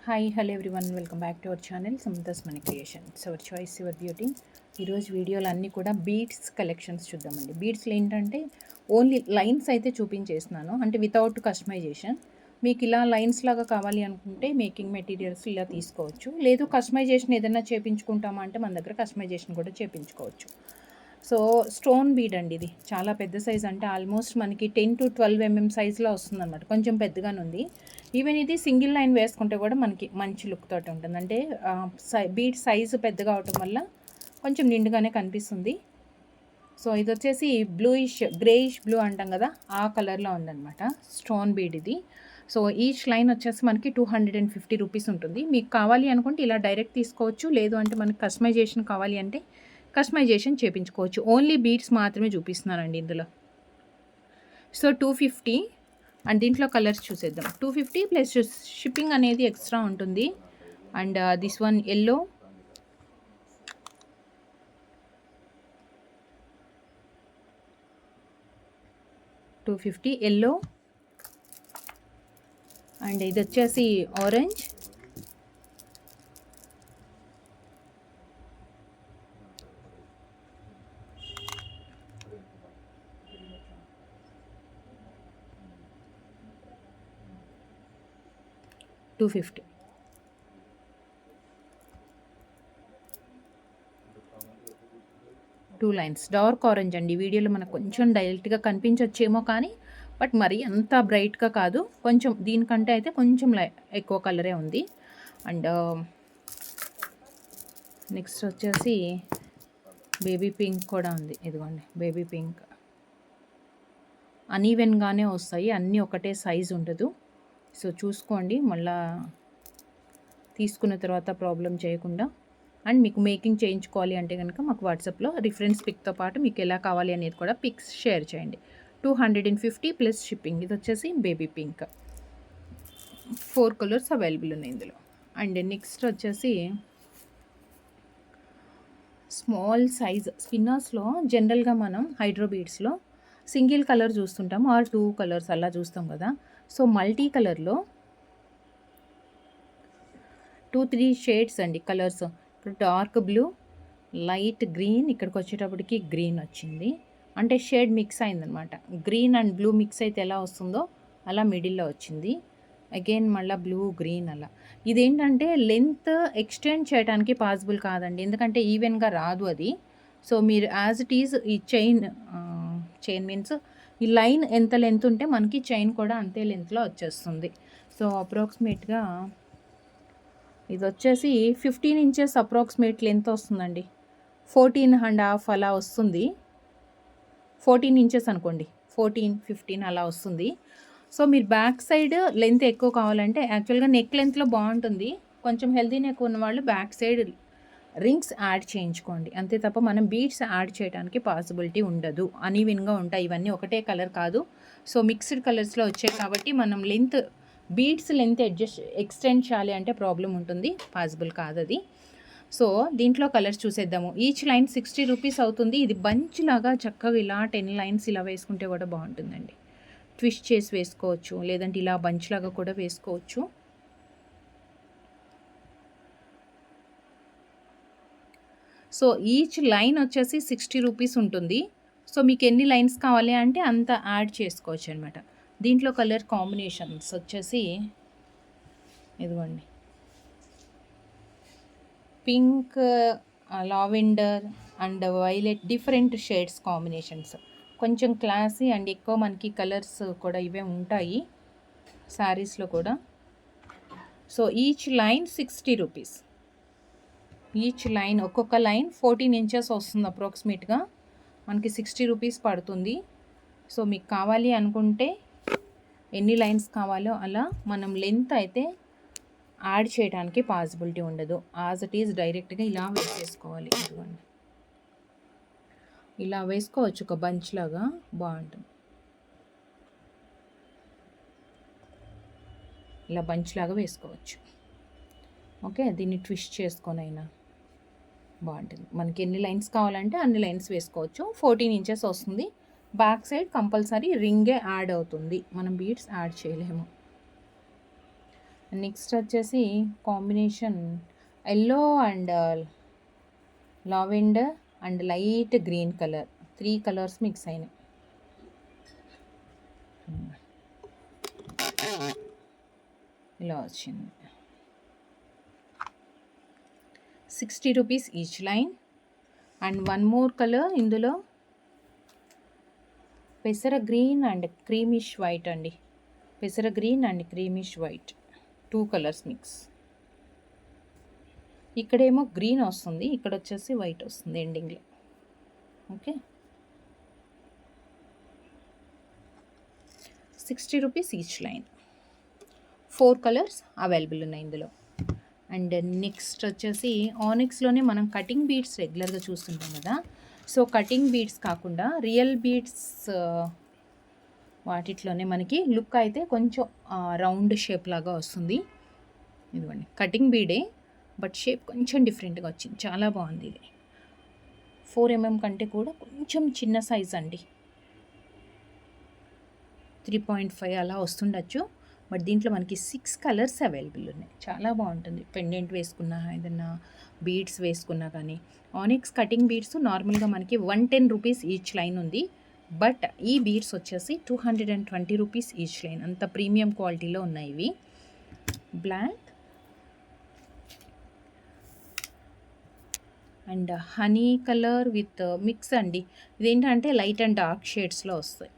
Hi hello everyone, welcome back to our channel సమతాస్ మనీ creations. Our choice your beauty. ఈరోజు వీడియోలు అన్నీ కూడా బీడ్స్ కలెక్షన్స్ చూద్దామండి. బీడ్స్లో ఏంటంటే ఓన్లీ లైన్స్ అయితే చూపించేస్తున్నాను, అంటే వితౌట్ కస్టమైజేషన్. మీకు ఇలా లైన్స్ లాగా కావాలి అనుకుంటే మేకింగ్ మెటీరియల్స్ ఇలా తీసుకోవచ్చు. లేదు కస్టమైజేషన్ ఏదైనా చేయించుకుంటామా అంటే మన దగ్గర కస్టమైజేషన్ కూడా చేయించుకోవచ్చు. సో స్టోన్ బీడ్ అండి, ఇది చాలా పెద్ద సైజ్, అంటే ఆల్మోస్ట్ మనకి 10 to 12 mm సైజ్లో వస్తుందన్నమాట. కొంచెం పెద్దగానే ఉంది. ఈవెన్ ఇది సింగిల్ లైన్ వేసుకుంటే కూడా మనకి మంచి లుక్ తోటి ఉంటుంది. అంటే బీడ్ సైజు పెద్దగా అవటం వల్ల కొంచెం నిండుగానే కనిపిస్తుంది. సో ఇది వచ్చేసి బ్లూయిష్ గ్రేయిష్ బ్లూ అంటాం కదా, ఆ కలర్లో ఉందన్నమాట స్టోన్ బీడ్ ఇది. సో ఈచ్ లైన్ వచ్చేసి మనకి 250 రూపీస్ ఉంటుంది. మీకు కావాలి అనుకుంటే ఇలా డైరెక్ట్ తీసుకోవచ్చు, లేదు అంటే మనకి కస్టమైజేషన్ కావాలి అంటే కస్టమైజేషన్ చేయించుకోవచ్చు. ఓన్లీ బీడ్స్ మాత్రమే చూపిస్తున్నానండి ఇందులో. సో 250, అండ్ దీంట్లో కలర్స్ చూసేద్దాం. 250 ప్లస్ షిప్పింగ్ అనేది ఎక్స్ట్రా ఉంటుంది. And this one yellow, $250 yellow, and ఇది వచ్చేసి orange, $250. Two lines dark orange అండి. వీడియోలో మనకు కొంచెం డైరెక్ట్గా కనిపించొచ్చేమో కానీ బట్ మరి అంత బ్రైట్గా కాదు, కొంచెం దీనికంటే అయితే కొంచెం ఎక్కువ కలరే ఉంది. అండ్ నెక్స్ట్ వచ్చేసి బేబీ పింక్ కూడా ఉంది. ఇదిగోండి బేబీ పింక్. అనీవెన్గానే వస్తాయి, అన్నీ ఒకటే సైజు ఉండదు. సో చూసుకోండి మళ్ళా తీసుకున్న తర్వాత ప్రాబ్లం చేయకుండా. అండ్ మీకు మేకింగ్ చేయించుకోవాలి అంటే కనుక మాకు వాట్సాప్లో రిఫరెన్స్ పిక్తో పాటు మీకు ఎలా కావాలి అనేది కూడా పిక్స్ షేర్ చేయండి. 250 ప్లస్ షిప్పింగ్. ఇది వచ్చేసి బేబీ పింక్. 4 కలర్స్ అవైలబుల్ ఉన్నాయి ఇందులో. అండ్ నెక్స్ట్ వచ్చేసి స్మాల్ సైజ్ స్పిన్నర్స్లో జనరల్గా మనం హైడ్రో బీడ్స్లో సింగిల్ కలర్ చూస్తుంటాము, ఆర్ 2 కలర్స్ అలా చూస్తాం కదా. సో మల్టీ కలర్లో 2-3 షేడ్స్ అండి కలర్స్. ఇప్పుడు డార్క్ బ్లూ, లైట్ గ్రీన్, ఇక్కడికి వచ్చేటప్పటికి గ్రీన్ వచ్చింది, అంటే షేడ్ మిక్స్ అయిందనమాట. గ్రీన్ అండ్ బ్లూ మిక్స్ అయితే ఎలా వస్తుందో అలా మిడిల్లో వచ్చింది. అగైన్ మళ్ళీ బ్లూ గ్రీన్ అలా. ఇదేంటంటే లెంత్ ఎక్స్టెండ్ చేయడానికి పాసిబుల్ కాదండి, ఎందుకంటే ఈవెన్గా రాదు అది. సో మీరు యాజ్ ఇట్ ఈజ్ ఈ చైన్ మీన్స్ ఈ లైన్ ఎంత లెంత్ ఉంటే మనకి చైన్ కూడా అంతే లెంత్లో వచ్చేస్తుంది. సో అప్రాక్సిమేట్గా ఇది వచ్చేసి 15 ఇంచెస్ అప్రాక్సిమేట్ లెంత్ వస్తుందండి. 14.5 అలా వస్తుంది. 14 ఇంచెస్ అనుకోండి, 14-15 అలా వస్తుంది. సో మీరు బ్యాక్ సైడ్ లెంత్ ఎక్కువ కావాలంటే యాక్చువల్గా నెక్ లెంత్లో బాగుంటుంది. కొంచెం హెల్తీ నెక్ ఉన్న వాళ్ళు బ్యాక్ సైడ్ రింగ్స్ యాడ్ చేయించుకోండి, అంతే తప్ప మనం బీడ్స్ యాడ్ చేయడానికి పాసిబిలిటీ ఉండదు. అనీవెన్గా ఉంటాయి, ఇవన్నీ ఒకటే కలర్ కాదు. సో మిక్స్డ్ కలర్స్లో వచ్చాయి కాబట్టి మనం లెంత్ బీడ్స్ లెంత్ ఎక్స్టెండ్ చేయాలి అంటే ప్రాబ్లం ఉంటుంది, పాసిబుల్ కాదు అది. సో దీంట్లో కలర్స్ చూసేద్దాము. ఈచ్ లైన్ 60 రూపీస్ అవుతుంది. ఇది బంచ్ లాగా చక్కగా ఇలా 10 లైన్స్ ఇలా వేసుకుంటే కూడా బాగుంటుందండి. ట్విస్ట్ చేసి వేసుకోవచ్చు, లేదంటే ఇలా బంచ్ లాగా కూడా వేసుకోవచ్చు. సో ఈచ్ లైన్ వచ్చేసి 60 రూపీస్ ఉంటుంది. సో మీకు ఎన్ని లైన్స్ కావాలి అంటే అంత యాడ్ చేసుకోవచ్చు అనమాట. దీంట్లో కలర్ కాంబినేషన్స్ వచ్చేసి ఇదిగోండి, pink, lavender and violet, different shades combinations. కొంచెం క్లాసీ అండ్ ఎక్కువ మనకి కలర్స్ కూడా ఇవే ఉంటాయి శారీస్లో కూడా. So each line 60 rupees. Each line ఒక్కొక్క లైన్ 14 ఇంచెస్ వస్తుంది అప్రాక్సిమేట్గా, మనకి 60 రూపీస్ పడుతుంది. సో మీకు కావాలి అనుకుంటే ఎన్ని లైన్స్ కావాలో అలా మనం లెంత్ అయితే యాడ్ చేయడానికి పాసిబిలిటీ ఉండదు. యాజ్ ఇట్ ఈజ్ డైరెక్ట్గా ఇలా వేసేసుకోవాలి. ఇదిగోండి ఇలా వేసుకోవచ్చు, ఒక బంచ్ లాగా బాగుంటుంది. ఇలా బంచ్ లాగా వేసుకోవచ్చు. ఓకే, దీన్ని ట్విస్ట్ చేసుకొని అయినా బాగుంటుంది. మనకి ఎన్ని లైన్స్ కావాలంటే అన్ని లైన్స్ వేసుకోవచ్చు. 14 ఇంచెస్ వస్తుంది. బ్యాక్ సైడ్ కంపల్సరీ రింగే యాడ్ అవుతుంది, మనం బీడ్స్ యాడ్ చేయలేము. నెక్స్ట్ వచ్చేసి combination yellow and lavender and light green colour, 3 colours mix అయినాయి. ఇలా వచ్చింది. 60 rupees each line. And one more colour ఇందులో పెసర గ్రీన్ అండ్ క్రీమిష్ వైట్ అండి. పెసర green and creamish white, 2 colours mix. ఇక్కడేమో గ్రీన్ వస్తుంది, ఇక్కడ వచ్చేసి వైట్ వస్తుంది ఎండింగ్లో. Okay, 60 rupees each line. 4 colours available ఉన్నాయి ఇందులో. అండ్ నెక్స్ట్ వచ్చేసి ఆనిక్స్లోనే మనం కటింగ్ బీడ్స్ రెగ్యులర్గా చూస్తుంటాం కదా. సో కటింగ్ బీడ్స్ కాకుండా రియల్ బీడ్స్ వాటిట్లోనే మనకి లుక్ అయితే కొంచెం రౌండ్ షేప్ లాగా వస్తుంది. ఇదిగోండి, కటింగ్ బీడే బట్ షేప్ కొంచెం డిఫరెంట్గా వచ్చింది, చాలా బాగుంది. ఇది 4mm కంటే కూడా కొంచెం చిన్న సైజ్ అండి, 3.5 అలా వస్తుండొచ్చు. బట్ దీంట్లో మనకి 6 కలర్స్ అవైలబుల్ ఉన్నాయి. చాలా బాగుంటుంది, పెండెంట్ వేసుకున్నా ఏదన్నా బీడ్స్ వేసుకున్నా కానీ. ఆనిక్స్ కటింగ్ బీడ్స్ నార్మల్గా మనకి 110 రూపీస్ ఈచ్ లైన్ ఉంది. బట్ ఈ బీడ్స్ వచ్చేసి 220 రూపీస్ ఈచ్ లైన్. అంత ప్రీమియం క్వాలిటీలో ఉన్నాయి ఇవి. Black and honey colour with mix అండి. ఇదేంటంటే లైట్ అండ్ డార్క్ షేడ్స్లో వస్తాయి.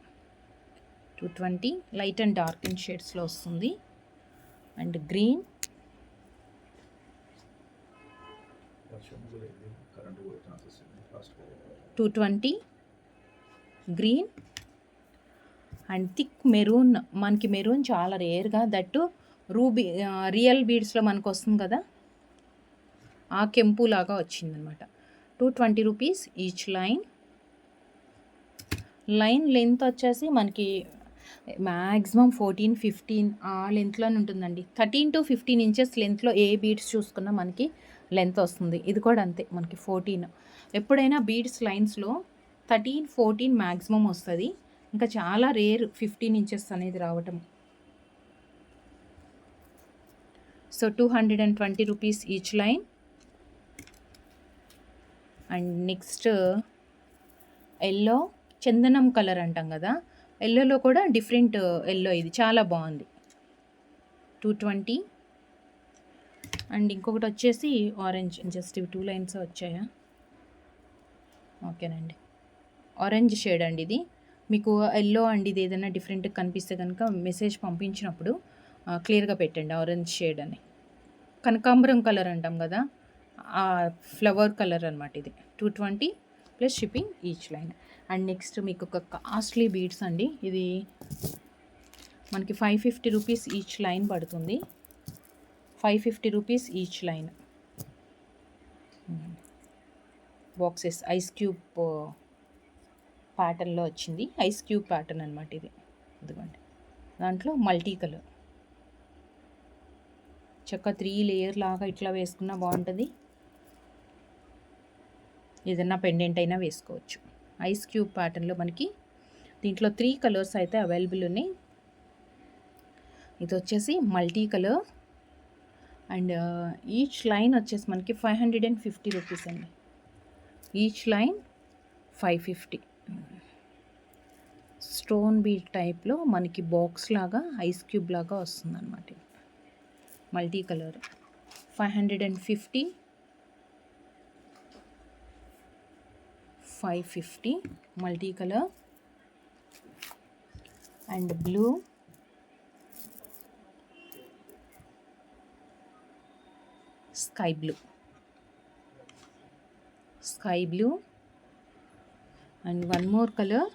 220 లైట్ అండ్ డార్క్ అండ్ షేడ్స్లో వస్తుంది. And green, $220 green and thick maroon. మనకి మెరూన్ చాలా రేర్గా, దట్టు రూబీ రియల్ బీడ్స్లో మనకు వస్తుంది కదా, ఆ కెంపు లాగా వచ్చిందనమాట. 220 rupees each line. Line length వచ్చేసి మనకి మ్యాక్సిమం 14-15 ఆ లెంత్లోనే ఉంటుందండి. 13 to 15 ఇంచెస్ లెంత్లో ఏ బీడ్స్ చూసుకున్నా మనకి లెంత్ వస్తుంది. ఇది కూడా అంతే, మనకి 14. ఎప్పుడైనా బీడ్స్ లైన్స్లో 13-14 మ్యాక్సిమం వస్తుంది. ఇంకా చాలా రేర్ 15 ఇంచెస్ అనేది రావటం. So 220 rupees each line. And next yellow, చందనం కలర్ అంటాం కదా, ఎల్లోలో కూడా డిఫరెంట్ ఎల్లో, ఇది చాలా బాగుంది. 220. అండ్ ఇంకొకటి వచ్చేసి ఆరెంజ్, జస్ట్ ఇవి 2 లైన్స్ వచ్చాయా, ఓకేనండి. ఆరెంజ్ షేడ్ అండి ఇది. మీకు ఎల్లో అండి ఇది ఏదైనా డిఫరెంట్గా కనిపిస్తే కనుక మెసేజ్ పంపించినప్పుడు క్లియర్గా పెట్టండి ఆరెంజ్ షేడ్ అని. కనకాంబరం కలర్ అంటాం కదా, ఆ ఫ్లవర్ కలర్ అనమాట ఇది. 220 plus shipping each line. And next మీకు ఒక కాస్ట్లీ బీడ్స్ అండి. ఇది మనకి 550 రూపీస్ ఈచ్ లైన్ పడుతుంది. 550 rupees each line. Boxes ice cube ప్యాటర్న్లో వచ్చింది. ఐస్ క్యూబ్ ప్యాటర్న్ అనమాట ఇది. ఇదిగోండి, దాంట్లో మల్టీ కలర్ చక్క 3 లేయర్ లాగా ఇట్లా వేసుకున్నా బాగుంటుంది. ఏదన్నా పెండెంట్ అయినా వేసుకోవచ్చు. ఐస్ క్యూబ్ ప్యాటర్న్లో మనకి దీంట్లో 3 కలర్స్ అయితే అవైలబుల్ ఉన్నాయి. ఇది వచ్చేసి multi colour. And each line వచ్చేసి మనకి 550 రూపీస్ అండి. Each line 550. స్టోన్ బీడ్ టైప్లో మనకి బాక్స్ లాగా ఐస్ క్యూబ్ లాగా వస్తుంది అనమాట. Multi colour 550, 550 multi colour. And blue, sky blue, sky blue. And one more colour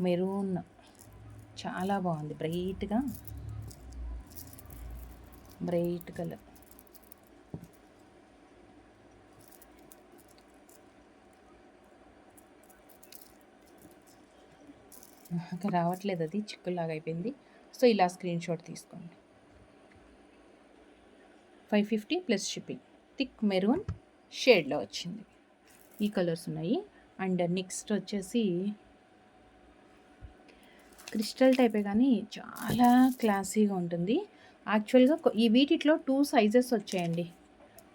maroon, చాలా బాగుంది, బ్రైట్గా బ్రైట్ కలర్. రావట్లేదు, అది చిక్కులాగా అయిపోయింది. సో ఇలా స్క్రీన్ షాట్ తీసుకోండి. 550 ప్లస్ షిప్పింగ్. థిక్ మెరూన్ షేడ్లో వచ్చింది. ఈ కలర్స్ ఉన్నాయి. అండ్ నెక్స్ట్ వచ్చేసి క్రిస్టల్ టైపే కానీ చాలా క్లాసీగా ఉంటుంది. యాక్చువల్గా ఈ వీటిలో 2 సైజెస్ వచ్చాయండి.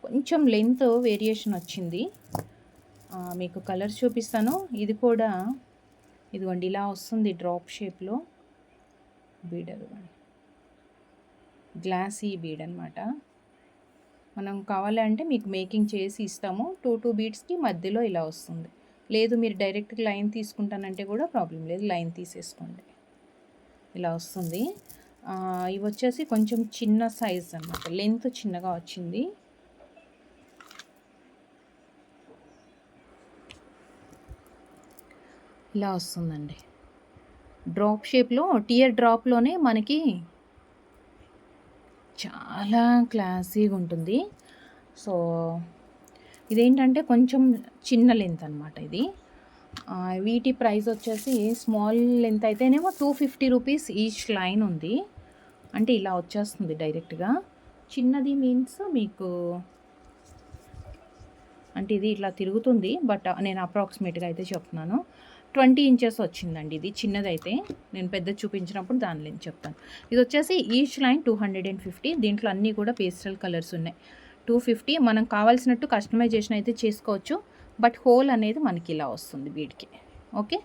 కొంచెం లెంత్ వేరియేషన్ వచ్చింది. మీకు కలర్స్ చూపిస్తాను. ఇది కూడా ఇదిగోండి ఇలా వస్తుంది డ్రాప్ షేప్లో బీడ్. అదిగోండి గ్లాసీ బీడ్ అనమాట. మనం కావాలంటే మీకు మేకింగ్ చేసి ఇస్తాము. 2 బీడ్స్కి మధ్యలో ఇలా వస్తుంది. లేదు మీరు డైరెక్ట్గా లైన్ తీసుకుంటానంటే కూడా ప్రాబ్లం లేదు, లైన్ తీసేసుకోండి. ఇలా వస్తుంది. ఇవి వచ్చేసి కొంచెం చిన్న సైజ్ అనమాట, లెంత్ చిన్నగా వచ్చింది. ఇలా వస్తుందండి డ్రాప్ షేప్లో, టియర్ డ్రాప్లోనే మనకి చాలా క్లాసీగా ఉంటుంది. సో ఇదేంటంటే కొంచెం చిన్న లెంత్ అనమాట ఇది. వీటి ప్రైస్ వచ్చేసి స్మాల్ లెంత్ అయితేనేమో 250 రూపీస్ ఈచ్ లైన్ ఉంది. అంటే ఇలా వచ్చేస్తుంది డైరెక్ట్గా. చిన్నది మీన్స్ మీకు అంటే ఇది ఇట్లా తిరుగుతుంది, బట్ నేను అప్రాక్సిమేట్గా అయితే చెప్తున్నాను. 20 ఇంచెస్ వచ్చిందండి ఇది చిన్నదైతే. నేను పెద్ద చూపించినప్పుడు దాని లెంత్ చెప్తాను. ఇది వచ్చేసి ఈచ్ లైన్ 250. దీంట్లో అన్నీ కూడా పేస్టల్ కలర్స్ ఉన్నాయి. 250. మనం కావాల్సినట్టు కస్టమైజేషన్ అయితే చేసుకోవచ్చు, బట్ హోల్ అనేది మనకి ఇలా వస్తుంది వీటికి. ఓకే,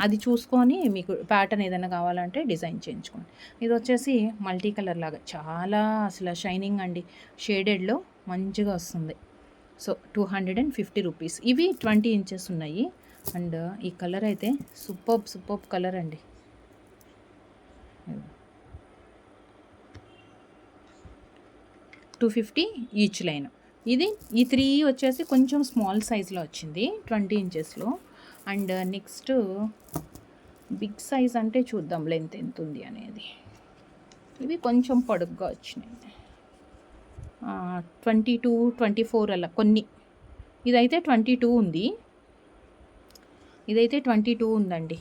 అది చూసుకొని మీకు ప్యాటర్న్ ఏదైనా కావాలంటే డిజైన్ చేయించుకోండి. ఇది వచ్చేసి మల్టీ కలర్ లాగా చాలా అసలు షైనింగ్ అండి, షేడెడ్లో మంచిగా వస్తుంది. So 250 rupees. ఇవి 20 ఇంచెస్ ఉన్నాయి. అండ్ ఈ కలర్ అయితే సూపర్బ్ కలర్ అండి. 250 ఈచ్ లైన్. ఇది ఈ 3 వచ్చేసి కొంచెం స్మాల్ సైజ్లో వచ్చింది, 20 ఇంచెస్లో. అండ్ నెక్స్ట్ బిగ్ సైజ్ అంటే చూద్దాం లెంత్ ఎంత ఉంది అనేది. ఇవి కొంచెం పొడుగ్గా వచ్చినాయి, 22, 24 అలా కొన్ని. ఇదైతే 22 ఉంది, ఇదైతే 22 ఉందండి.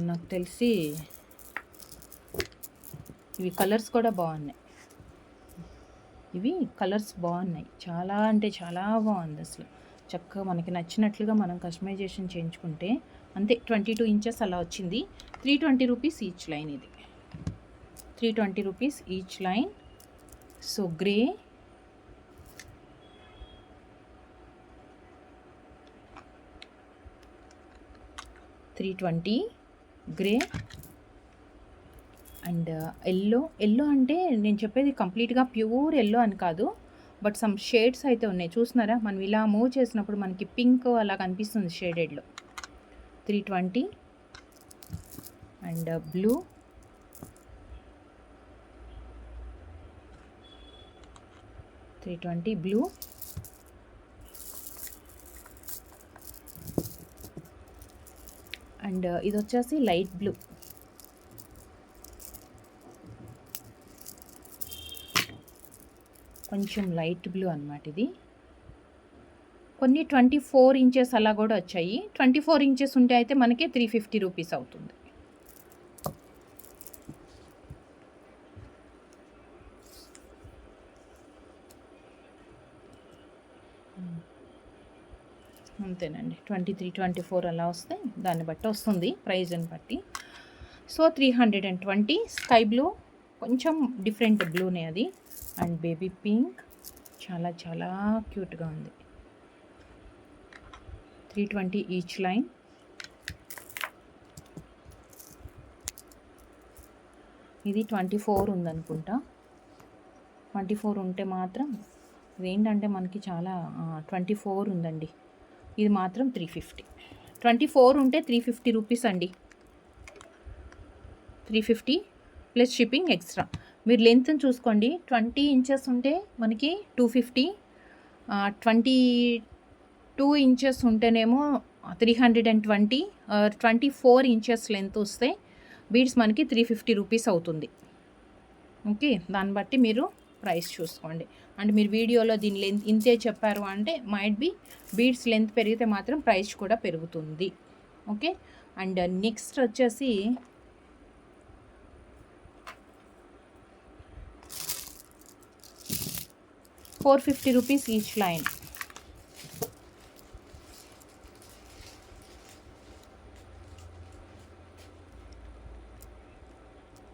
నాకు తెలిసి ఇవి కలర్స్ కూడా బాగున్నాయి. ఇవి కలర్స్ బాగున్నాయి, చాలా అంటే చాలా బాగుంది అసలు. చక్కగా మనకి నచ్చినట్లుగా మనం కస్టమైజేషన్ చేయించుకుంటే అంతే. 22 ఇంచెస్ అలా వచ్చింది. 320 రూపీస్ ఈచ్ లైన్. ఇది 320 rupees each line. So grey, $320 grey and yellow అంటే నేను చెప్పేది కంప్లీట్గా ప్యూర్ ఎల్లో అని కాదు, బట్ సమ్ షేడ్స్ అయితే ఉన్నాయి. చూస్తున్నారా, మనం ఇలా మూవ్ చేసినప్పుడు మనకి పింక్ అలా కనిపిస్తుంది షేడెడ్లో. 320 అండ్ బ్లూ, $320 బ్లూ అండ్ ఇది వచ్చేసి లైట్ బ్లూ. కొంచెం లైట్ బ్లూ అనమాట ఇది. కొన్ని 24 ఇంచెస్ అలా కూడా వచ్చాయి. 24 ఇంచెస్ ఉంటే అయితే మనకి 350 రూపీస్ అవుతుంది. అంతేనండి, 23, 24 అలా వస్తే దాన్ని బట్టి వస్తుంది, ప్రైజ్ని బట్టి. సో 320. స్కై బ్లూ కొంచెం డిఫరెంట్ బ్లూనే అది. అండ్ బేబీ పింక్ చాలా చాలా క్యూట్గా ఉంది. 320 ఈచ్ లైన్. ఇది 24 ఉందనుకుంటా. 24 ఉంటే మాత్రం ఇదేంటంటే మనకి చాలా 24 ఉందండి. ఇది మాత్రం 350. 24 ఉంటే 350 రూపీస్ అండి. 350 ప్లస్ షిప్పింగ్ ఎక్స్ట్రా. మీరు లెంత్ని చూసుకోండి. 20 ఇంచెస్ ఉంటే మనకి 250, 22 ఇంచెస్ ఉంటేనేమో 320, 24 ఇంచెస్ లెంత్ వస్తే బీడ్స్ మనకి 350 రూపీస్ అవుతుంది. ఓకే, దాన్ని బట్టి మీరు ప్రైస్ చూసుకోండి. అండ్ మీరు వీడియోలో దీని లెంత్ ఇంతే చెప్పారు అంటే మైట్ బి బీడ్స్ లెంత్ పెరిగితే మాత్రం ప్రైస్ కూడా పెరుగుతుంది. ఓకే, అండ్ నెక్స్ట్ వచ్చేసి ₹450 ఈచ్ లైన్.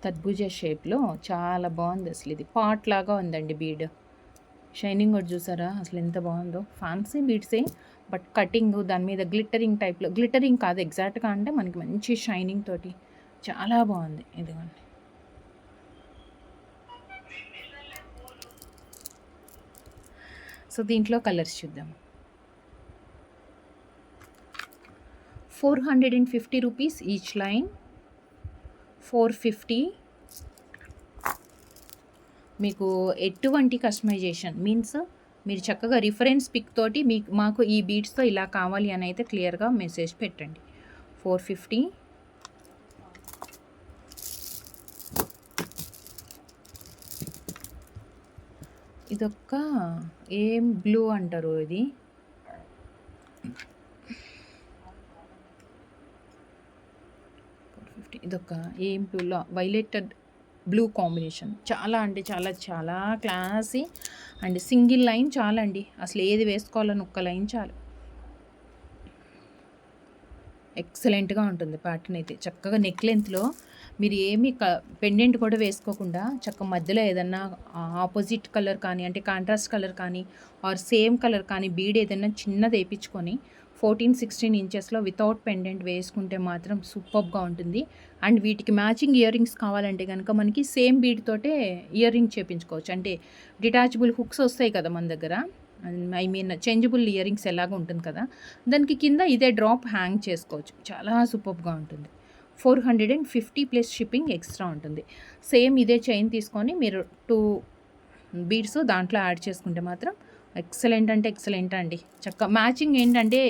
తర్బూజా షేప్లో చాలా బాగుంది. అసలు ఇది పాట్ లాగా ఉందండి బీడ్. షైనింగ్ కూడా చూసారా అసలు ఎంత బాగుందో. ఫ్యాన్సీ బీడ్సే బట్ కటింగ్ దాని మీద గ్లిట్టరింగ్ టైప్లో, గ్లిట్టరింగ్ కాదు ఎగ్జాక్ట్గా, అంటే మనకి మంచి షైనింగ్ తోటి చాలా బాగుంది. ఇదిగోండి. సో దీంట్లో కలర్స్ చూద్దాం. 450 రూపీస్ ఈచ్ లైన్, 450. మీకు ఎటువంటి కస్టమైజేషన్ మీన్స్ మీరు చక్కగా రిఫరెన్స్ పిక్ తోటి మాకు ఈ బీడ్స్తో ఇలా కావాలి అని అయితే క్లియర్గా మెసేజ్ పెట్టండి. 450. ఇదొక్క ఏం బ్లూ అంటారు ఇది, ఇదొక ఏం బ్లూలో వైలెటెడ్ బ్లూ కాంబినేషన్. చాలా అంటే చాలా చాలా క్లాసీ అండ్ సింగిల్ లైన్ చాలా అండి. అసలు ఏది వేసుకోవాలని ఒక్క లైన్ చాలు. ఎక్సలెంట్గా ఉంటుంది ప్యాటర్న్ అయితే. చక్కగా నెక్ లెంత్లో మీరు ఏమి పెండెంట్ కూడా వేసుకోకుండా చక్కగా మధ్యలో ఏదన్నా ఆపోజిట్ కలర్ కానీ, అంటే కాంట్రాస్ట్ కలర్ కానీ ఆర్ సేమ్ కలర్ కానీ బీడ్ ఏదైనా చిన్నది వేయించుకొని 14-16 ఇంచెస్లో వితౌట్ పెండెంట్ వేసుకుంటే మాత్రం సూపర్గా ఉంటుంది. అండ్ వీటికి మ్యాచింగ్ ఇయర్ రింగ్స్ కావాలంటే కనుక మనకి సేమ్ బీడ్ తోటే ఇయర్ రింగ్ చేయించుకోవచ్చు. అంటే డిటాచబుల్ హుక్స్ వస్తాయి కదా మన దగ్గర, I mean changeable ear rings ఎలాగ ఉంటుంది కదా, దానికి కింద ఇదే డ్రాప్ హ్యాంగ్ చేసుకోవచ్చు. చాలా సూపర్గా ఉంటుంది. 450 ప్లస్ షిప్పింగ్ ఎక్స్ట్రా ఉంటుంది. సేమ్ ఇదే చైన్ తీసుకొని మీరు 2 బీడ్స్ దాంట్లో యాడ్ చేసుకుంటే మాత్రం ఎక్సలెంట్ అంటే ఎక్సలెంట్ అండి. చక్కగా మ్యాచింగ్ ఏంటంటే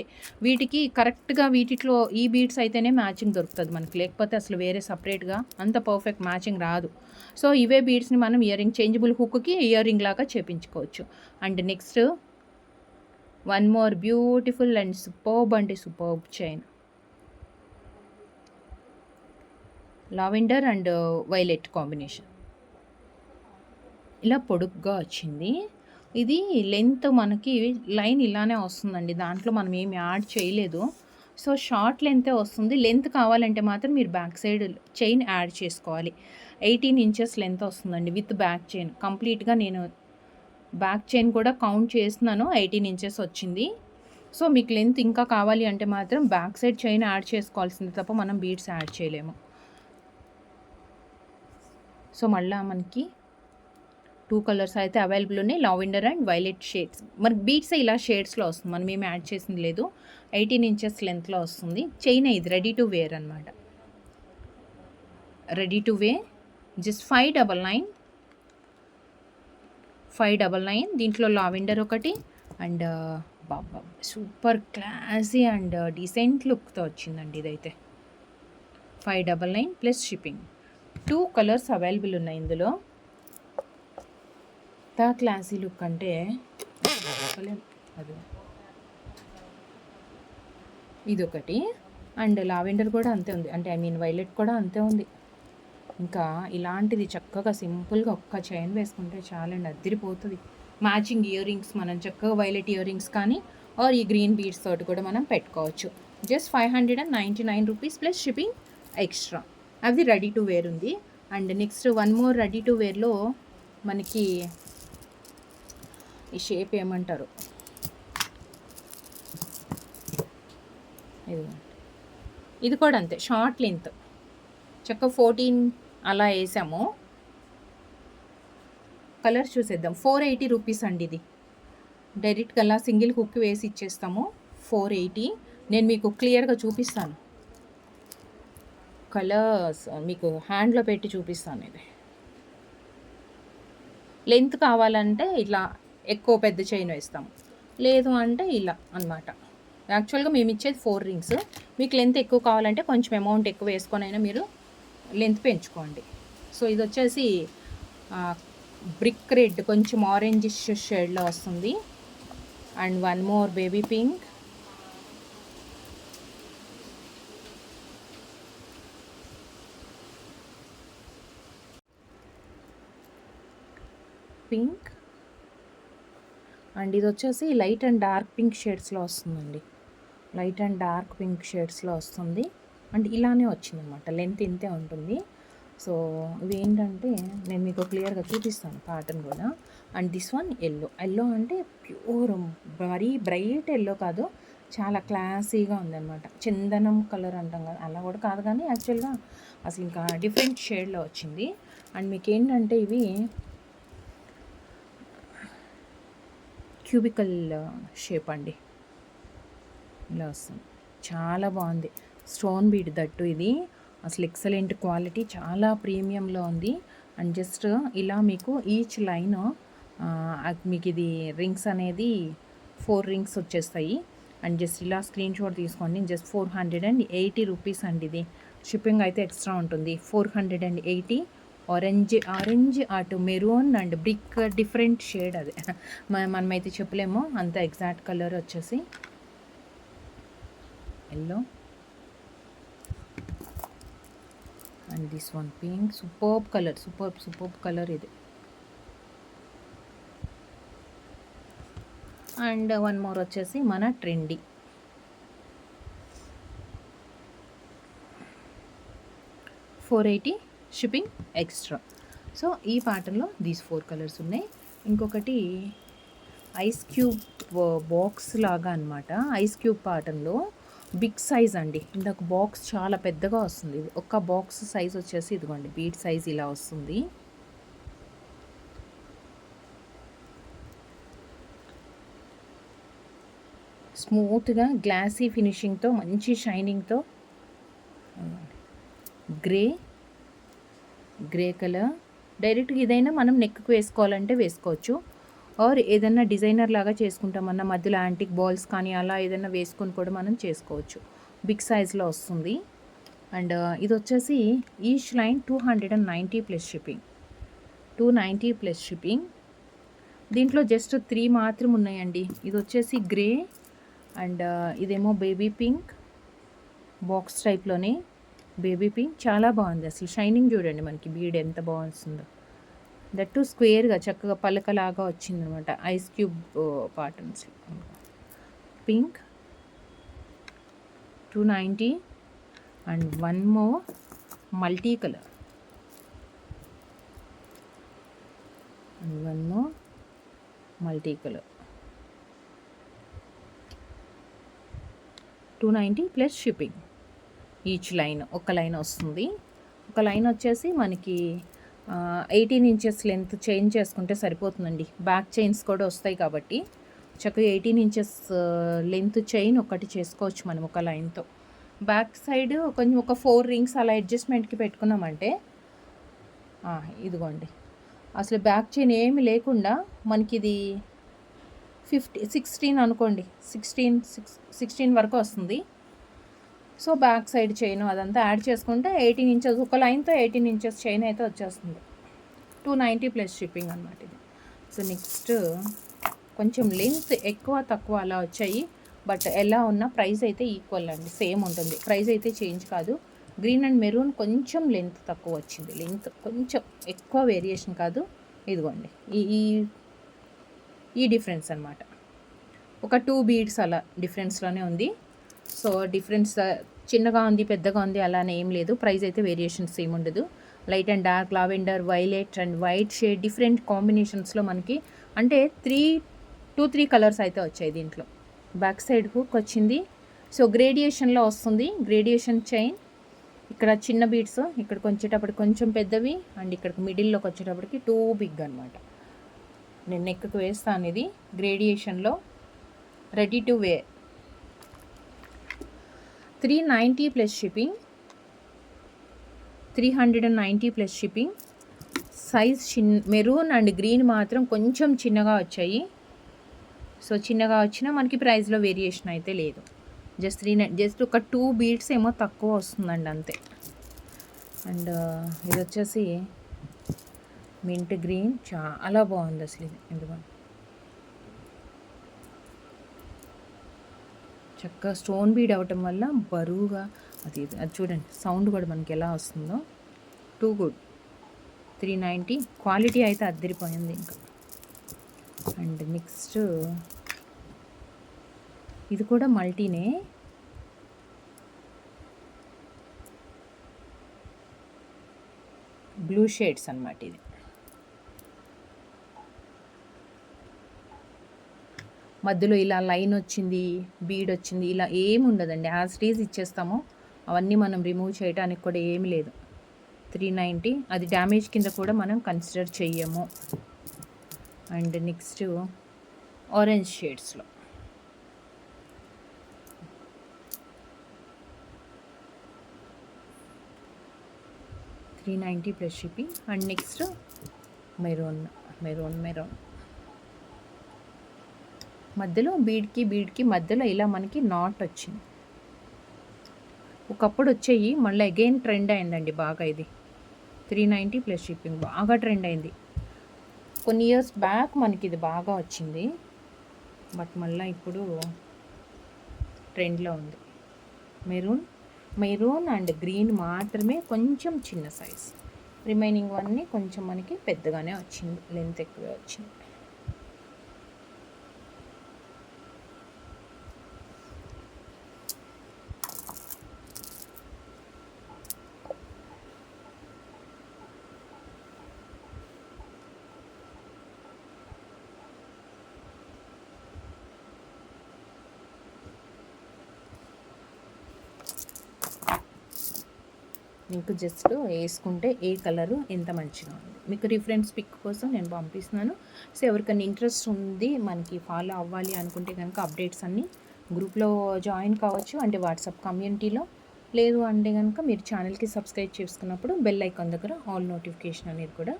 వీటికి కరెక్ట్గా వీటిలో ఈ బీడ్స్ అయితేనే మ్యాచింగ్ దొరుకుతుంది మనకి, లేకపోతే అసలు వేరే సపరేట్గా అంత పర్ఫెక్ట్ మ్యాచింగ్ రాదు. సో ఇవే బీడ్స్ని మనం ఇయర్ రింగ్ చేంజబుల్ హుక్కి ఇయర్ రింగ్ లాగా చేపించుకోవచ్చు. And next one more beautiful and superb అంటే superb chain, lavender and violet combination. ఇలా పొడుగ్గా వచ్చింది. ఇది లెంత్ మనకి లైన్ ఇలానే వస్తుందండి, దాంట్లో మనం ఏమి యాడ్ చేయలేదు. సో షార్ట్ లెంతే వస్తుంది. లెంత్ కావాలంటే మాత్రం మీరు బ్యాక్ సైడ్ చైన్ యాడ్ చేసుకోవాలి. 18 ఇంచెస్ లెంత్ వస్తుందండి విత్ బ్యాక్ చైన్. కంప్లీట్గా నేను బ్యాక్ చైన్ కూడా కౌంట్ చేస్తున్నాను, 18 ఇంచెస్ వచ్చింది. సో మీకు లెంత్ ఇంకా కావాలి అంటే మాత్రం బ్యాక్ సైడ్ చైన్ యాడ్ చేసుకోవాల్సింది తప్ప మనం బీడ్స్ యాడ్ చేయలేము. సో మళ్ళీ మనకి 2 కలర్స్ అయితే అవైలబుల్ ఉన్నాయి, లావెండర్ అండ్ వైలెట్ షేడ్స్. మరి బీడ్స్ ఇలా షేడ్స్లో వస్తుంది, మనం ఏమి యాడ్ చేసింది లేదు. 18 ఇంచెస్ లెంత్లో వస్తుంది. చైన్ ఇది రెడీ టు వేర్ అనమాట. Ready to wear just 599. దీంట్లో లావెండర్ ఒకటి అండ్ బాబా సూపర్ క్లాసీ అండ్ డీసెంట్ లుక్తో వచ్చిందండి ఇదైతే. 599 ప్లస్ షిప్పింగ్. 2 కలర్స్ అవైలబుల్ ఉన్నాయి ఇందులో. క్లాసీ లుక్ అంటే అది ఇదొకటి అండ్ లావెండర్ కూడా అంతే ఉంది, అంటే ఐ మీన్ వైలెట్ కూడా అంతే ఉంది. ఇంకా ఇలాంటిది చక్కగా సింపుల్గా ఒక్క చైన్ వేసుకుంటే చాలండి, అదిరిపోతుంది. మ్యాచింగ్ ఇయర్ రింగ్స్ మనం చక్కగా వైలెట్ ఇయర్ రింగ్స్ కానీ ఆర్ ఈ గ్రీన్ బీడ్స్ తోటి కూడా మనం పెట్టుకోవచ్చు. Just 599 rupees plus shipping extra. అది రెడీ టు వేర్ ఉంది. And next one more ready to వేర్లో మనకి ఈ షేప్ ఏమంటారు, ఇది కూడా అంతే షార్ట్ లెంత్, చక్క 14 అలా వేసాము. కలర్స్ చూసేద్దాం. 480 రూపీస్ అండి ఇది. డైరెక్ట్గా అలా సింగిల్ హుక్ వేసి ఇచ్చేస్తాము. 480. నేను మీకు క్లియర్గా చూపిస్తాను, కలర్స్ మీకు హ్యాండ్లో పెట్టి చూపిస్తాను. ఇది లెంత్ కావాలంటే ఇలా ఎక్కువ పెద్ద చైన్ వేస్తాము, లేదు అంటే ఇలా అన్నమాట. యాక్చువల్గా మేము ఇచ్చేది 4 రింగ్స్. మీకు లెంత్ ఎక్కువ కావాలంటే కొంచెం అమౌంట్ ఎక్కువ వేసుకొని అయినా మీరు లెంత్ పెంచుకోండి. సో ఇది వచ్చేసి బ్రిక్ రెడ్ కొంచెం ఆరెంజ్ షేడ్లో వస్తుంది. And one more baby pink, pink and ఇది వచ్చేసి లైట్ అండ్ డార్క్ పింక్ షేడ్స్లో వస్తుందండి. లైట్ అండ్ డార్క్ పింక్ షేడ్స్లో వస్తుంది. అండ్ ఇలానే వచ్చిందనమాట, లెంత్ ఇంతే ఉంటుంది. సో ఇవేంటంటే నేను మీకు క్లియర్గా చూపిస్తాను ప్యాటర్న్ కూడా. అండ్ దిస్ వన్ ఎల్లో అంటే ప్యూర్ మరీ బ్రైట్ ఎల్లో కాదు, చాలా క్లాసీగా ఉందన్నమాట. చందనం కలర్ అంటాం కదా, అలా కూడా కాదు కానీ యాక్చువల్గా అసలు ఇంకా డిఫరెంట్ షేడ్లో వచ్చింది. అండ్ మీకు ఏంటంటే ఇవి క్యూబికల్ షేప్ అండి, ఇలా వస్తుంది. చాలా బాగుంది. స్టోన్ బీడ్ దట్టు ఇది అసలు ఎక్సలెంట్ క్వాలిటీ, చాలా ప్రీమియంలో ఉంది. అండ్ జస్ట్ ఇలా మీకు ఈచ్ లైన్ మీకు ఇది రింగ్స్ అనేది 4 రింగ్స్ వచ్చేస్తాయి. అండ్ జస్ట్ ఇలా స్క్రీన్ షాట్ తీసుకోండి. జస్ట్ 480 రూపీస్ అండి. ఇది షిప్పింగ్ అయితే ఎక్స్ట్రా ఉంటుంది. 480. ఆరెంజ్ అటు maroon and brick different shade అది మనమైతే చెప్పలేము అంత ఎగ్జాక్ట్ కలర్ వచ్చేసి yellow. And this one pink, superb colour, superb colour ఇది. అండ్ వన్ మోర్ వచ్చేసి మన ట్రెండీ 480 షిప్పింగ్ ఎక్స్ట్రా. సో ఈ ప్యాటర్న్లో దీస్ 4 కలర్స్ ఉన్నాయి. ఇంకొకటి ఐస్ క్యూబ్ బాక్స్ లాగా అనమాట, ఐస్ క్యూబ్ ప్యాటర్న్లో బిగ్ సైజ్ అండి. ఇందాక బాక్స్ చాలా పెద్దగా వస్తుంది, ఇది ఒక బాక్స్ సైజ్ వచ్చేసి ఇదిగోండి బీట్ సైజ్ ఇలా వస్తుంది. స్మూత్గా గ్లాసీ ఫినిషింగ్తో మంచి షైనింగ్తో గ్రే కలర్. డైరెక్ట్గా ఇదైనా మనం నెక్కి వేసుకోవాలంటే వేసుకోవచ్చు, ఆర్ ఏదైనా డిజైనర్ లాగా చేసుకుంటామన్నా మధ్యలో యాంటిక్ బాల్స్ కానీ అలా ఏదైనా వేసుకొని కూడా మనం చేసుకోవచ్చు. బిగ్ సైజ్లో వస్తుంది. అండ్ ఇది వచ్చేసి each line 290 plus shipping, 290 plus shipping. దీంట్లో జస్ట్ 3 మాత్రం ఉన్నాయండి. ఇది వచ్చేసి గ్రే అండ్ ఇదేమో బేబీ పింక్, బాక్స్ టైప్లోనే బేబీ పింక్. చాలా బాగుంది అసలు, షైనింగ్ చూడండి మనకి బీడ్ ఎంత బాగుంటుందో. దట్టు స్క్వేర్గా చక్కగా పలకలాగా వచ్చిందనమాట, ice cube patterns. Pink 290 and one more multi colour, and one more multi colour. 290 plus shipping. Each line ఒక లైన్ వస్తుంది. ఒక లైన్ వచ్చేసి మనకి 18 ఇంచెస్ లెంత్ చైన్ చేసుకుంటే సరిపోతుందండి. బ్యాక్ చైన్స్ కూడా వస్తాయి కాబట్టి చక్కగా 18 ఇంచెస్ లెంత్ చైన్ ఒకటి చేసుకోవచ్చు మనం ఒక లైన్తో. బ్యాక్ సైడ్ కొంచెం ఒక 4 రింగ్స్ అలా అడ్జస్ట్మెంట్కి పెట్టుకున్నామంటే ఇదిగోండి అసలు బ్యాక్ చైన్ ఏమి లేకుండా మనకి ఇది 16 అనుకోండి, 16 వరకు వస్తుంది. సో బ్యాక్ సైడ్ చైన్ అదంతా యాడ్ చేసుకుంటే 18 ఇంచెస్ ఒక లైన్తో 18 ఇంచెస్ చైన్ అయితే వచ్చేస్తుంది. 290 ప్లస్ షిప్పింగ్ అనమాట ఇది. సో నెక్స్ట్ కొంచెం లెంత్ ఎక్కువ తక్కువ అలా వచ్చాయి, బట్ ఎలా ఉన్నా ప్రైస్ అయితే ఈక్వల్ అండి, సేమ్ ఉంటుంది. ప్రైస్ అయితే చేంజ్ కాదు. గ్రీన్ అండ్ మెరూన్ కొంచెం లెంత్ తక్కువ వచ్చింది, లెంత్ కొంచెం ఎక్కువ వేరియేషన్ కాదు. ఇదిగోండి ఈ డిఫరెన్స్ అనమాట, ఒక 2 బీడ్స్ అలా డిఫరెన్స్లోనే ఉంది. సో డిఫరెన్స్ చిన్నగా ఉంది పెద్దగా ఉంది అలానే ఏం లేదు. ప్రైస్ అయితే వేరియేషన్స్ ఏమి ఉండదు. Light and dark, lavender, violet and white shade different కాంబినేషన్స్లో మనకి అంటే 3 కలర్స్ అయితే వచ్చాయి దీంట్లో. బ్యాక్ సైడ్ హుక్ వచ్చింది. సో గ్రేడియేషన్లో వస్తుంది, గ్రేడియేషన్ చైన్. ఇక్కడ చిన్న బీడ్స్ ఇక్కడికి వచ్చేటప్పటికి కొంచెం పెద్దవి, అండ్ ఇక్కడికి మిడిల్లోకి వచ్చేటప్పటికి 2 బిగ్ అనమాట. నేను నెక్కి వేస్తాను ఇది గ్రేడియేషన్లో, ready to wear. 390 plus shipping, 390 plus shipping. Size maroon and green మాత్రం కొంచెం చిన్నగా వచ్చాయి. సో చిన్నగా వచ్చినా మనకి ప్రైస్లో వేరియేషన్ అయితే లేదు. జస్ట్ ఒక 2 బీడ్స్ ఏమో తక్కువ వస్తుందండి అంతే. అండ్ ఇది వచ్చేసి మింట్ గ్రీన్, చాలా బాగుంది అసలు ఇది. ఎందుకంటే చక్కగా స్టోన్ బీడ్ అవ్వటం వల్ల బరువుగా అది చూడండి, సౌండ్ కూడా మనకి ఎలా వస్తుందో. Too good. 390 క్వాలిటీ అయితే అద్దరిపోయింది ఇంకా. అండ్ నెక్స్ట్ ఇది కూడా మల్టీనే, బ్లూ షేడ్స్ అనమాట ఇది. మధ్యలో ఇలా లైన్ వచ్చింది, బీడ్ వచ్చింది, ఇలా ఏమి ఉండదండి. యాజ్ ఇట్ ఈజ్ ఇచ్చేస్తాము. అవన్నీ మనం రిమూవ్ చేయడానికి కూడా ఏమి లేదు. 390 అది డ్యామేజ్ కింద కూడా మనం కన్సిడర్ చెయ్యము. అండ్ నెక్స్ట్ ఆరెంజ్ షేడ్స్లో $390 plus shipping. And next maroon మధ్యలో బీడ్కి మధ్యలో ఇలా మనకి నాట్ వచ్చింది. ఒకప్పుడు వచ్చేయి, మళ్ళీ అగైన్ ట్రెండ్ అయిందండి బాగా. ఇది 390 ప్లస్ షిప్పింగ్ బాగా ట్రెండ్ అయింది. కొన్ని ఇయర్స్ బ్యాక్ మనకి ఇది బాగా వచ్చింది, బట్ మళ్ళీ ఇప్పుడు ట్రెండ్లో ఉంది. మెరూన్ అండ్ గ్రీన్ మాత్రమే కొంచెం చిన్న సైజ్, రిమైనింగ్ అన్నీ కొంచెం మనకి పెద్దగానే వచ్చింది, లెంత్ ఎక్కువే వచ్చింది. మీకు జస్ట్ వేసుకుంటే ఏ కలరు ఎంత మంచిగా ఉంది. మీకు రిఫరెన్స్ పిక్ కోసం నేను పంపిస్తున్నాను. సో ఎవరికైనా ఇంట్రెస్ట్ ఉంది మనకి ఫాలో అవ్వాలి అనుకుంటే కనుక అప్డేట్స్ అన్నీ గ్రూప్లో జాయిన్ కావచ్చు, అంటే వాట్సాప్ కమ్యూనిటీలో. లేదు అంటే కనుక మీరు ఛానల్కి సబ్స్క్రైబ్ చేసుకున్నప్పుడు బెల్ ఐకాన్ దగ్గర ఆల్ నోటిఫికేషన్ అనేది కూడా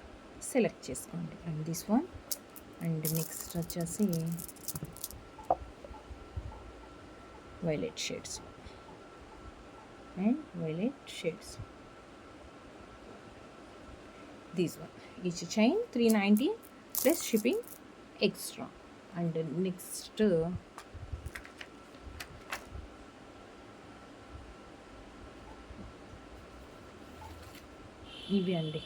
సెలెక్ట్ చేసుకోండి. And this one. And next వచ్చేసి violet shades this one. Each chain 390 plus shipping extra. And next ఇవి అండి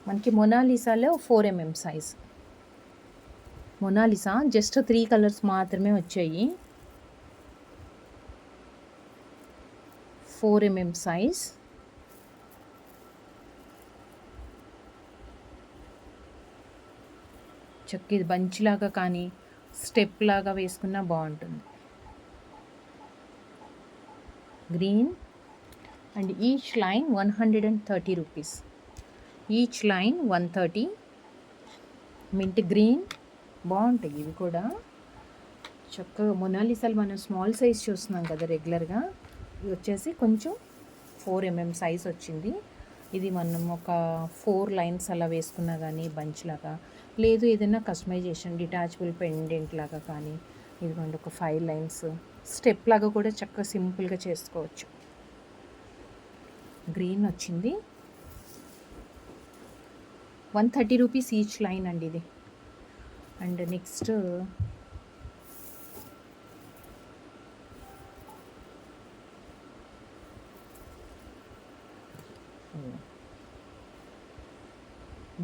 మనకి మొనాలిసాలో 4mm size. Mona Lisa just 3 colours మాత్రమే వచ్చాయి. 4mm size. చక్క ఇది బంచ్ లాగా కానీ స్టెప్ లాగా వేసుకున్నా బాగుంటుంది. Green and each line 130 rupees. Each line 130. Mint green బాగుంటాయి ఇవి కూడా. చక్కగా మొనాలిసాలు మనం స్మాల్ సైజ్ చూస్తున్నాం కదా రెగ్యులర్గా, ఇది వచ్చేసి కొంచెం 4mm సైజ్ వచ్చింది. ఇది మనం ఒక 4 లైన్స్ అలా వేసుకున్నా కానీ బంచ్ లాగా, లేదు ఏదైనా కస్టమైజేషన్ డిటాచబుల్ పెండెంట్ లాగా కానీ, ఇదిగోండి ఒక 5 లైన్స్ స్టెప్ లాగా కూడా చక్కగా సింపుల్గా చేసుకోవచ్చు. గ్రీన్ వచ్చింది. 130 రూపీస్ ఈచ్ లైన్ అండి ఇది. And next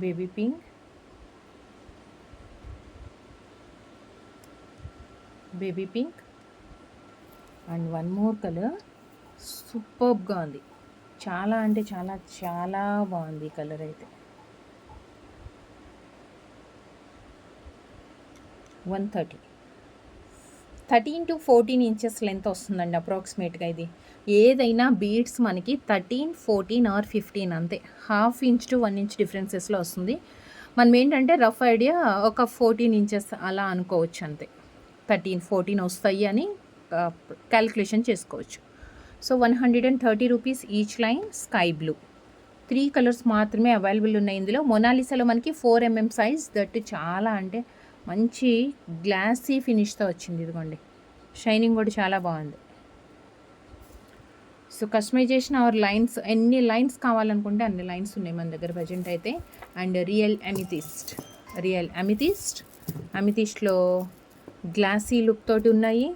baby pink and one more colour. సూపర్బ్గా ఉంది, చాలా అంటే చాలా చాలా బాగుంది ఈ కలర్ అయితే. 130. 13 to 14 ఇంచెస్ లెంత్ వస్తుందండి అప్రాక్సిమేట్గా. ఇది ఏదైనా బీడ్స్ మనకి 13, 14 ఆర్ 15 అంతే, 1/2 ఇంచ్ to 1 ఇంచ్ డిఫరెన్సెస్లో వస్తుంది. మనం ఏంటంటే రఫ్ ఐడియా ఒక 14 ఇంచెస్ అలా అనుకోవచ్చు అంతే. 13, 14 వస్తాయి అని క్యాలిక్యులేషన్ చేసుకోవచ్చు. So 130 rupees each line. Sky blue 3 colours మాత్రమే అవైలబుల్ ఉన్నాయి ఇందులో. మొనాలిసాలో మనకి 4mm సైజ్, దట్ చాలా అంటే మంచి గ్లాసీ ఫినిష్తో వచ్చింది. ఇదిగోండి షైనింగ్ కూడా చాలా బాగుంది. సో కస్టమైజేషన్ ఆర్ లైన్స్, ఎన్ని లైన్స్ కావాలనుకుంటే అన్ని లైన్స్ ఉన్నాయి మన దగ్గర ప్రజెంట్ అయితే. అండ్ రియల్ అమితిస్ట్లో గ్లాసీ లుక్ తోటి ఉన్నాయి.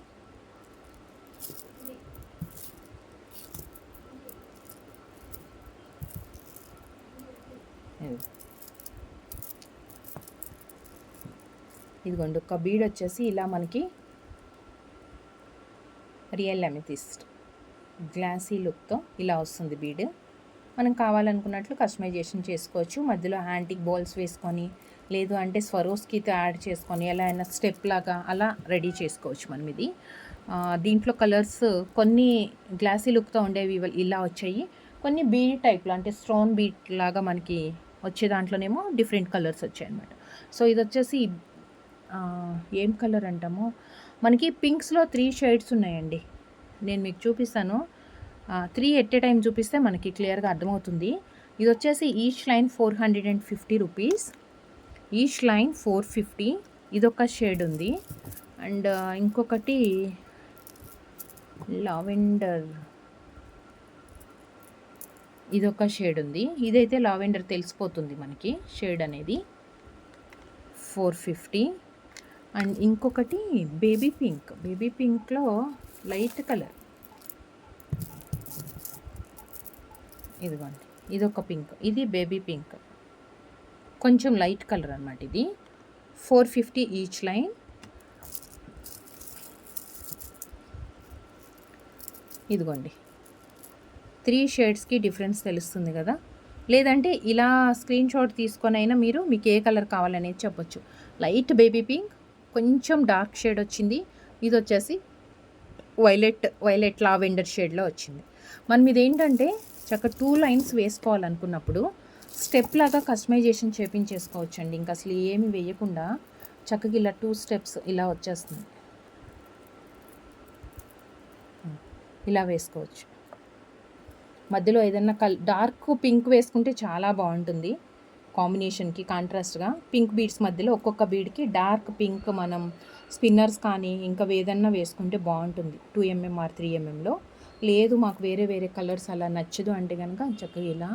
ఇదిగోండి ఒక బీడ్ వచ్చేసి ఇలా మనకి రియల్ అమితిస్ట్ గ్లాసీ లుక్తో ఇలా వస్తుంది బీడ్. మనం కావాలనుకున్నట్లు కస్టమైజేషన్ చేసుకోవచ్చు. మధ్యలో యాంటిక్ బాల్స్ వేసుకొని, లేదు అంటే స్వరోస్కితో యాడ్ చేసుకొని ఎలా అయినా స్టెప్ లాగా అలా రెడీ చేసుకోవచ్చు మనం ఇది. దీంట్లో కలర్స్ కొన్ని గ్లాసీ లుక్తో ఉండేవి ఇలా వచ్చాయి. కొన్ని బీడ్ టైప్లో అంటే స్టోన్ బీట్ లాగా మనకి వచ్చే దాంట్లోనేమో డిఫరెంట్ కలర్స్ వచ్చాయన్నమాట. సో ఇది వచ్చేసి ఏం కలర్ అంటామో మనకి పింక్స్లో 3 షేడ్స్ ఉన్నాయండి. నేను మీకు చూపిస్తాను. 3 ఎట్ ఏ టైం చూపిస్తే మనకి క్లియర్గా అర్థమవుతుంది. ఇది వచ్చేసి each line 450 rupees, each line 450. ఇదొక షేడ్ ఉంది. అండ్ ఇంకొకటి లావెండర్, ఇదొక షేడ్ ఉంది. ఇదైతే లావెండర్ తెలిసిపోతుంది మనకి షేడ్ అనేది. 450. అండ్ ఇంకొకటి బేబీ పింక్, బేబీ పింక్లో లైట్ కలర్, ఇదిగోండి ఇదొక పింక్, ఇది బేబీ పింక్ కొంచెం లైట్ కలర్ అనమాట. ఇది 450 ఈచ్ లైన్. ఇదిగోండి 3 షేడ్స్కి డిఫరెన్స్ తెలుస్తుంది కదా. లేదంటే ఇలా స్క్రీన్ షాట్ తీసుకొని అయినా మీరు మీకు ఏ కలర్ కావాలనేది చెప్పొచ్చు. లైట్ బేబీ పింక్, కొంచెం డార్క్ షేడ్ వచ్చింది. ఇది వచ్చేసి వైలెట్ లావెండర్ షేడ్లో వచ్చింది. మనం ఇదేంటంటే చక్కగా 2 లైన్స్ వేసుకోవాలనుకున్నప్పుడు స్టెప్ లాగా కస్టమైజేషన్ చేపించేసుకోవచ్చు అండి. ఇంకా అసలు ఏమి వేయకుండా చక్కగా ఇలా 2 స్టెప్స్ ఇలా వచ్చేస్తుంది. ఇలా వేసుకోవచ్చు. మధ్యలో ఏదైనా డార్క్ పింక్ వేసుకుంటే చాలా బాగుంటుంది కాంబినేషన్కి. కాంట్రాస్ట్గా పింక్ బీడ్స్ మధ్యలో ఒక్కొక్క బీడ్కి డార్క్ పింక్ మనం స్పిన్నర్స్ కానీ ఇంకా ఏదన్నా వేసుకుంటే బాగుంటుంది 2mm or 3mmలో. లేదు మాకు వేరే వేరే కలర్స్ అలా నచ్చదు అంటే కనుక చక్కగా ఇలా,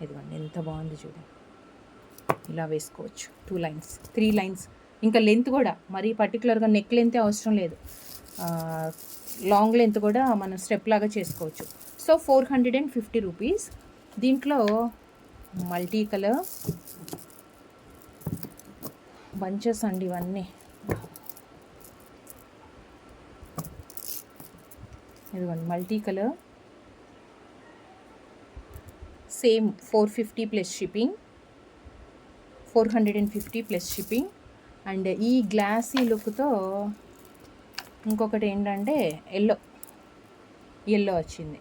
ఇదిగోండి ఎంత బాగుంది చూడండి, ఇలా వేసుకోవచ్చు. 2 లైన్స్ 3 లైన్స్. ఇంకా లెంత్ కూడా మరీ పర్టికులర్గా నెక్ లెంతే అవసరం లేదు, లాంగ్ లెంత్ కూడా మనం స్టెప్ లాగా చేసుకోవచ్చు. So 450 rupees. దీంట్లో మల్టీ కలర్ బంచెస్ అండి ఇవన్నీ. ఇదిగోండి multi colour, same 450 plus shipping, 450 plus shipping. And ఈ గ్లాసీ లుక్తో ఇంకొకటి ఏంటంటే ఎల్లో వచ్చింది,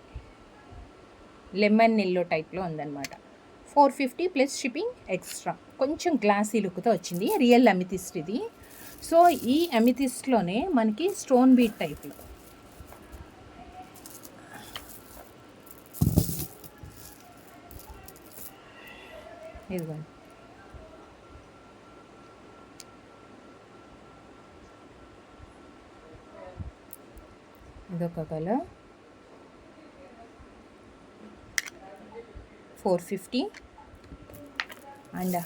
లెమన్ ఎల్లో టైప్లో ఉందన్నమాట. 450 ప్లస్ షిప్పింగ్ ఎక్స్ట్రా. కొంచెం గ్లాసీ లుక్తో వచ్చింది, రియల్ అమితిస్ట్ ఇది. సో ఈ అమితిస్ట్లోనే మనకి స్టోన్ బీట్ టైప్లో ఇదిగోండి, ఇదొక colour 450. And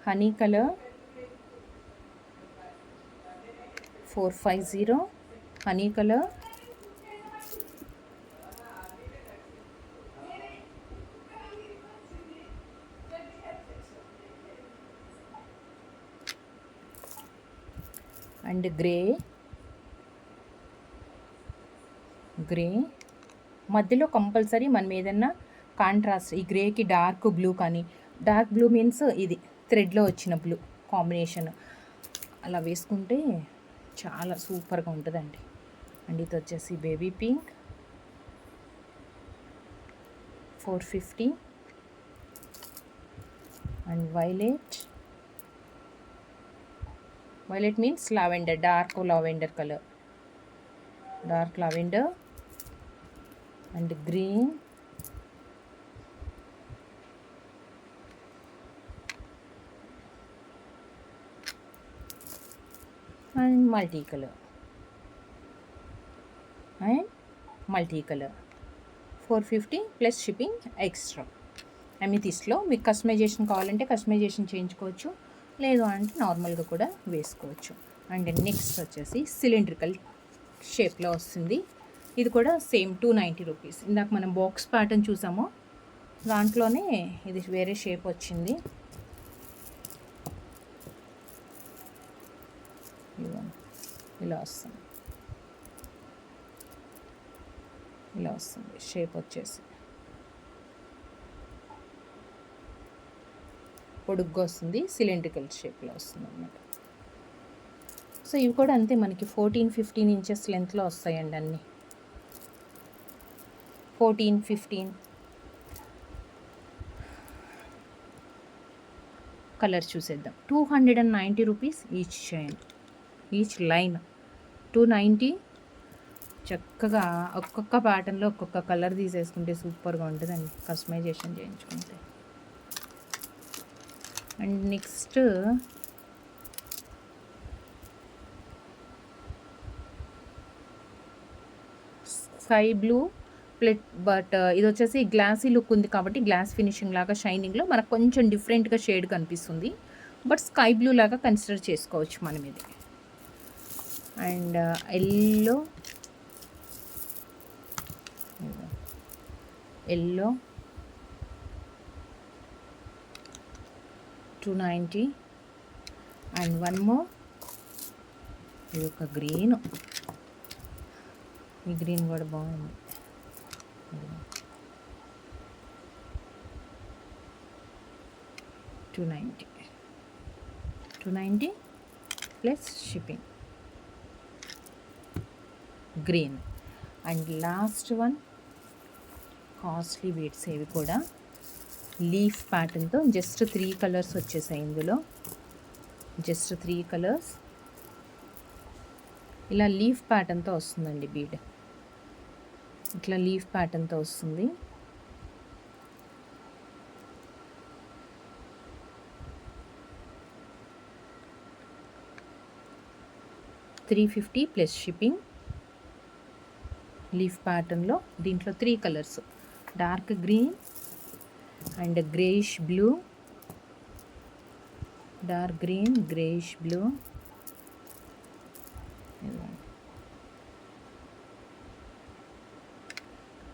honey colour 450, honey colour. And grey మధ్యలో కంపల్సరీ మనం ఏదన్నా కాంట్రాస్ట్, ఈ గ్రేకి డార్క్ బ్లూ కానీ, డార్క్ బ్లూ మీన్స్ ఇది థ్రెడ్లో వచ్చిన బ్లూ కాంబినేషన్ అలా వేసుకుంటే చాలా సూపర్గా ఉంటుందండి. అండ్ ఇది వచ్చేసి baby pink 450. And violet means lavender, dark lavender colour, dark lavender. And green, and multi colour 450 plus shipping extra. అమితిస్ట్లో మీకు కస్టమైజేషన్ కావాలంటే కస్టమైజేషన్ చేయించుకోవచ్చు, లేదు అంటే నార్మల్గా కూడా వేసుకోవచ్చు. అండ్ నెక్స్ట్ వచ్చేసి సిలిండ్రికల్ షేప్లో వస్తుంది. ఇది కూడా సేమ్ 290 రూపీస్. ఇందాక మనం బాక్స్ ప్యాటర్న్ చూసాము, దాంట్లోనే ఇది వేరే షేప్ వచ్చింది. ఇలా వస్తుంది, ఇలా వస్తుంది షేప్ వచ్చేసి, పొడుగ్గా వస్తుంది, సిలిండ్రికల్ షేప్లో వస్తుంది అన్నమాట. సో ఇవి కూడా అంతే, మనకి 14-15 ఇంచెస్ లెంత్లో వస్తాయండి అన్నీ. 14-15 కలర్ చూసేద్దాం. 290 rupees each chain, each line 290. చక్కగా ఒక్కొక్క ప్యాటర్న్లో ఒక్కొక్క కలర్ తీసేసుకుంటే సూపర్గా ఉంటుందండి కస్టమైజేషన్ చేయించుకుంటే. అండ్ నెక్స్ట్ స్కై బ్లూ ప్లెట్, బట్ ఇది వచ్చేసి గ్లాసీ లుక్ ఉంది కాబట్టి గ్లాస్ ఫినిషింగ్ లాగా షైనింగ్లో మనకు కొంచెం డిఫరెంట్గా షేడ్ కనిపిస్తుంది, బట్ స్కై బ్లూ లాగా కన్సిడర్ చేసుకోవచ్చు మనం ఇది. And yellow 290. And one more, ఇది ఒక గ్రీన్, ఈ గ్రీన్ కూడా బాగుంది. 290 plus shipping, green. And last one costly beads, ఇవి కూడా లీఫ్ ప్యాటర్న్తో జస్ట్ 3 కలర్స్ వచ్చేసాయి ఇందులో, జస్ట్ 3 కలర్స్. ఇలా లీఫ్ ప్యాటర్న్తో వస్తుందండి బీడ్, ఇట్లా లీఫ్ ప్యాటర్న్తో వస్తుంది. $350 ప్లస్ షిప్పింగ్, లీఫ్ ప్యాటర్న్లో. దీంట్లో 3 colours, dark green and greyish blue, dark green, greyish blue.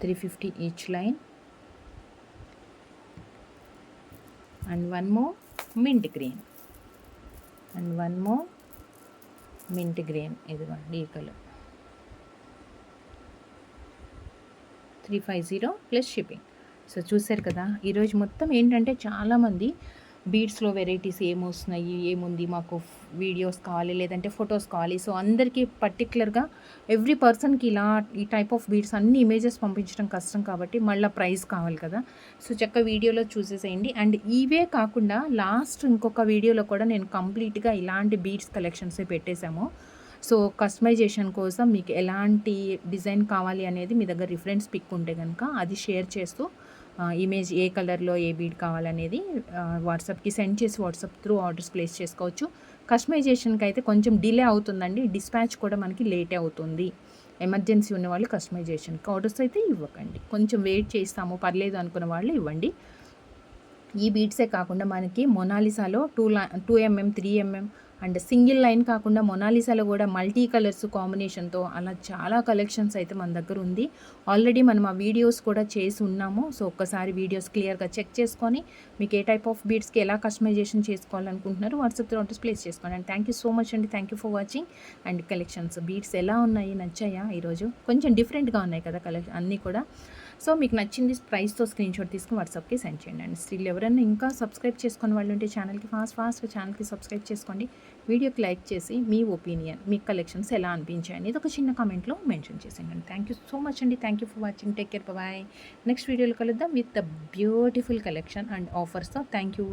350 each line. And one more mint green, and one more mint green, ఇదిగోండి ఈ కలర్. 350 plus shipping. సో చూసారు కదా, ఈరోజు మొత్తం ఏంటంటే చాలామంది బీడ్స్లో వెరైటీస్ ఏమొస్తున్నాయి, ఏముంది, మాకు వీడియోస్ కావాలి లేదంటే ఫొటోస్ కావాలి. సో అందరికీ పర్టికులర్గా ఎవ్రీ పర్సన్కి ఇలా ఈ టైప్ ఆఫ్ బీడ్స్ అన్ని ఇమేజెస్ పంపించడం కష్టం కాబట్టి మళ్ళీ ప్రైస్ కావాలి కదా. సో చక్క వీడియోలో చూసేసేయండి. అండ్ ఇవే కాకుండా లాస్ట్ ఇంకొక వీడియోలో కూడా నేను కంప్లీట్గా ఇలాంటి బీడ్స్ కలెక్షన్సే పెట్టేశాము. సో కస్టమైజేషన్ కోసం మీకు ఎలాంటి డిజైన్ కావాలి అనేది మీ దగ్గర రిఫరెన్స్ పిక్ ఉంటే కనుక అది షేర్ చేస్తూ ఇమేజ్ ఏ కలర్లో ఏ బీడ్ కావాలనేది వాట్సాప్కి సెండ్ చేసి వాట్సాప్ త్రూ ఆర్డర్స్ ప్లేస్ చేసుకోవచ్చు. కస్టమైజేషన్కి అయితే కొంచెం డిలే అవుతుందండి, డిస్పాచ్ కూడా మనకి లేట్ అవుతుంది. ఎమర్జెన్సీ ఉన్న వాళ్ళు కస్టమైజేషన్కి ఆర్డర్స్ అయితే ఇవ్వకండి, కొంచెం వెయిట్ చేస్తాము పర్లేదు అనుకున్న వాళ్ళు ఇవ్వండి. ఈ బీడ్సే కాకుండా మనకి మొనాలిసాలో 2 mm 3 mm and single line కాకుండా మొనాలిసాలో కూడా మల్టీ కలర్స్ కాంబినేషన్తో అలా చాలా కలెక్షన్స్ అయితే మన దగ్గర ఉంది. ఆల్రెడీ మనం ఆ వీడియోస్ కూడా చేసి ఉన్నాము. సో ఒక్కసారి వీడియోస్ క్లియర్గా చెక్ చేసుకొని మీకు ఏ టైప్ ఆఫ్ బీడ్స్కి ఎలా కస్టమైజేషన్ చేసుకోవాలనుకుంటున్నారు వాట్సాప్ ఆర్డర్స్ ప్లేస్ చేసుకోండి. And thank you so much అండి, thank you for watching. And collections beads ఎలా ఉన్నాయి, నచ్చాయా? ఈరోజు కొంచెం డిఫరెంట్గా ఉన్నాయి కదా కలెక్షన్ అన్నీ కూడా. సో మీకు నచ్చింది ప్రైస్తో స్క్రీన్ షాట్ తీసుకుని వాట్సాప్కి సెండ్ చేయండి. అండ్ స్టిల్ ఎవరైనా ఇంకా సబ్స్క్రైబ్ చేసుకుని వాళ్ళు ఉంటే ఛానల్కి ఫాస్ట్గా ఛానల్కి సబ్స్క్రైబ్ చేసుకోండి. వీడియోకి లైక్ చేసి మీ ఒపీనియన్, మీ కలెక్షన్స్ ఎలా అనిపించాయని ఇది ఒక చిన్న కామెంట్లో మెన్షన్ చేసేయండి. థ్యాంక్ యూ సో మచ్ అండి, thank you for watching. Take care, bye. Next వీడియోలో కలుద్దాం with the beautiful collection and ఆఫర్స్తో. Thank you.